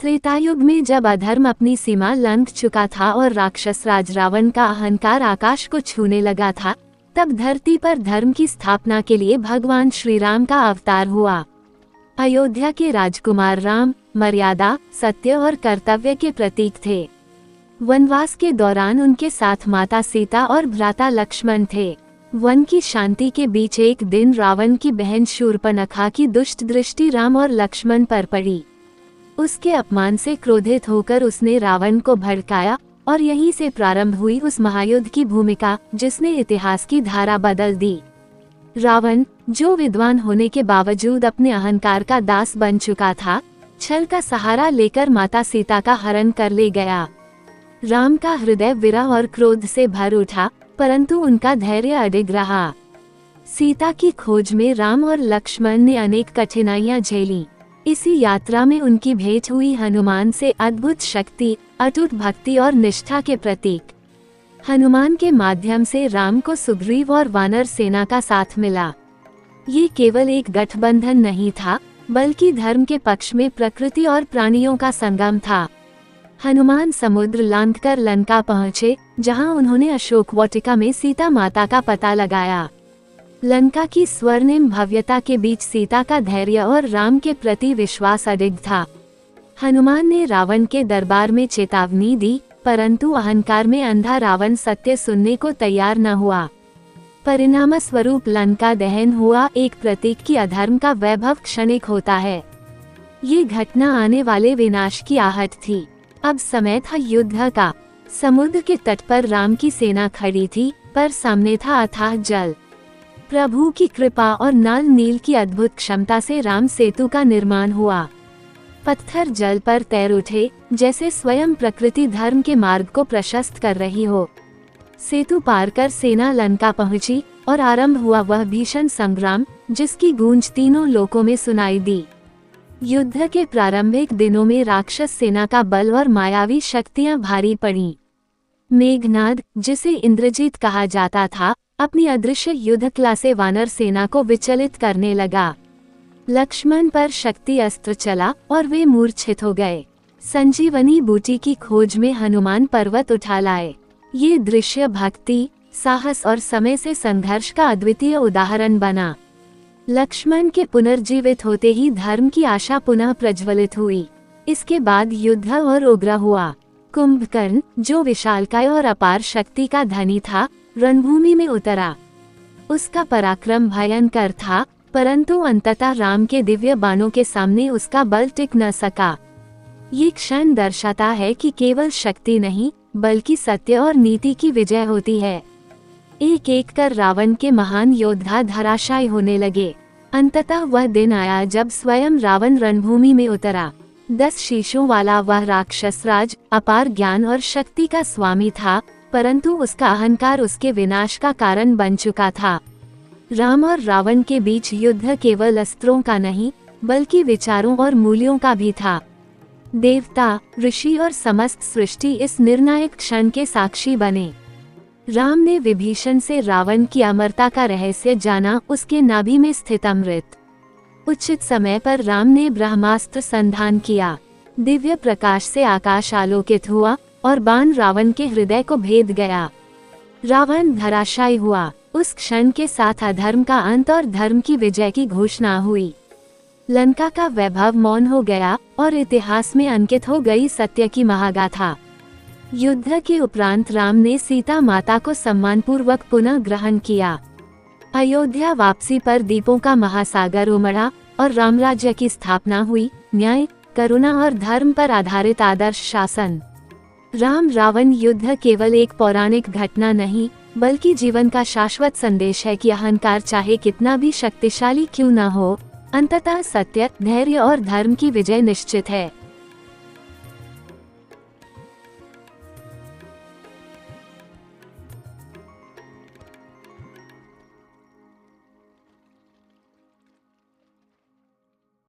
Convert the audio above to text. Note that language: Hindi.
त्रेतायुग में जब अधर्म अपनी सीमा लंघ चुका था और राक्षस राज रावण का अहंकार आकाश को छूने लगा था, तब धरती पर धर्म की स्थापना के लिए भगवान श्री राम का अवतार हुआ। अयोध्या के राजकुमार राम मर्यादा, सत्य और कर्तव्य के प्रतीक थे। वनवास के दौरान उनके साथ माता सीता और भ्राता लक्ष्मण थे। वन की शांति के बीच एक दिन रावण की बहन शूर्पणखा की दुष्ट दृष्टि राम और लक्ष्मण पर पड़ी। उसके अपमान से क्रोधित होकर उसने रावण को भड़काया और यहीं से प्रारंभ हुई उस महायुद्ध की भूमिका जिसने इतिहास की धारा बदल दी। रावण, जो विद्वान होने के बावजूद अपने अहंकार का दास बन चुका था, छल का सहारा लेकर माता सीता का हरण कर ले गया। राम का हृदय विरह और क्रोध से भर उठा, परंतु उनका धैर्य अडिग रहा। सीता की खोज में राम और लक्ष्मण ने अनेक कठिनाइयां झेली। इसी यात्रा में उनकी भेंट हुई हनुमान से अद्भुत शक्ति, अटूट भक्ति और निष्ठा के प्रतीक। हनुमान के माध्यम से राम को सुग्रीव और वानर सेना का साथ मिला। ये केवल एक गठबंधन नहीं था, बल्कि धर्म के पक्ष में प्रकृति और प्राणियों का संगम था। हनुमान समुद्र लांघकर लंका पहुँचे, जहाँ उन्होंने अशोक वाटिका में सीता माता का पता लगाया। लंका की स्वर्णिम भव्यता के बीच सीता का धैर्य और राम के प्रति विश्वास अडिग था। हनुमान ने रावण के दरबार में चेतावनी दी, परंतु अहंकार में अंधा रावण सत्य सुनने को तैयार न हुआ। परिणाम स्वरूप लंका दहन हुआ, एक प्रतीक कि अधर्म का वैभव क्षणिक होता है। ये घटना आने वाले विनाश की आहट थी। अब समय था युद्ध का। समुद्र के तट पर राम की सेना खड़ी थी, पर सामने था अथाह जल। प्रभु की कृपा और नल नील की अद्भुत क्षमता से राम सेतु का निर्माण हुआ। पत्थर जल पर तैर उठे, जैसे स्वयं प्रकृति धर्म के मार्ग को प्रशस्त कर रही हो। सेतु पार कर सेना लंका पहुंची और आरंभ हुआ वह भीषण संग्राम, जिसकी गूंज तीनों लोकों में सुनाई दी। युद्ध के प्रारंभिक दिनों में राक्षस सेना का बल और मायावी शक्तियां भारी पड़ीं। मेघनाद, जिसे इंद्रजीत कहा जाता था, अपनी अदृश्य युद्ध कला से वानर सेना को विचलित करने लगा। लक्ष्मण पर शक्ति अस्त्र चला और वे मूर्छित हो गए। संजीवनी बूटी की खोज में हनुमान पर्वत उठा लाए। ये दृश्य भक्ति, साहस और समय से संघर्ष का अद्वितीय उदाहरण बना। लक्ष्मण के पुनर्जीवित होते ही धर्म की आशा पुनः प्रज्वलित हुई। इसके बाद युद्ध और उग्र हुआ। कुंभकर्ण, जो विशालकाय और अपार शक्ति का धनी था, रणभूमि में उतरा। उसका पराक्रम भयंकर था, परंतु अंततः राम के दिव्य बाणों के सामने उसका बल टिक न सका। ये क्षण दर्शाता है कि केवल शक्ति नहीं, बल्कि सत्य और नीति की विजय होती है। एक एक कर रावण के महान योद्धा धराशायी होने लगे। अंततः वह दिन आया जब स्वयं रावण रणभूमि में उतरा। 10 शीशों वाला वह राक्षस राज अपार ज्ञान और शक्ति का स्वामी था, परंतु उसका अहंकार उसके विनाश का कारण बन चुका था। राम और रावण के बीच युद्ध केवल अस्त्रों का नहीं, बल्कि विचारों और मूल्यों का भी था। देवता, ऋषि और समस्त सृष्टि इस निर्णायक क्षण के साक्षी बने। राम ने विभीषण से रावण की अमरता का रहस्य जाना, उसके नाभि में स्थित अमृत। उचित समय पर राम ने ब्रह्मास्त्र संधान किया। दिव्य प्रकाश से आकाश आलोकित हुआ और बाण रावण के हृदय को भेद गया। रावण धराशायी हुआ। उस क्षण के साथ अधर्म का अंत और धर्म की विजय की घोषणा हुई। लंका का वैभव मौन हो गया और इतिहास में अंकित हो गई सत्य की महागाथा। युद्ध के उपरांत राम ने सीता माता को सम्मानपूर्वक पुनः ग्रहण किया। अयोध्या वापसी पर दीपों का महासागर उमड़ा और रामराज्य की स्थापना हुई। न्याय, करुणा और धर्म पर आधारित आदर्श शासन। राम रावण युद्ध केवल एक पौराणिक घटना नहीं, बल्कि जीवन का शाश्वत संदेश है कि अहंकार चाहे कितना भी शक्तिशाली क्यों न हो, अंततः सत्य, धैर्य और धर्म की विजय निश्चित है।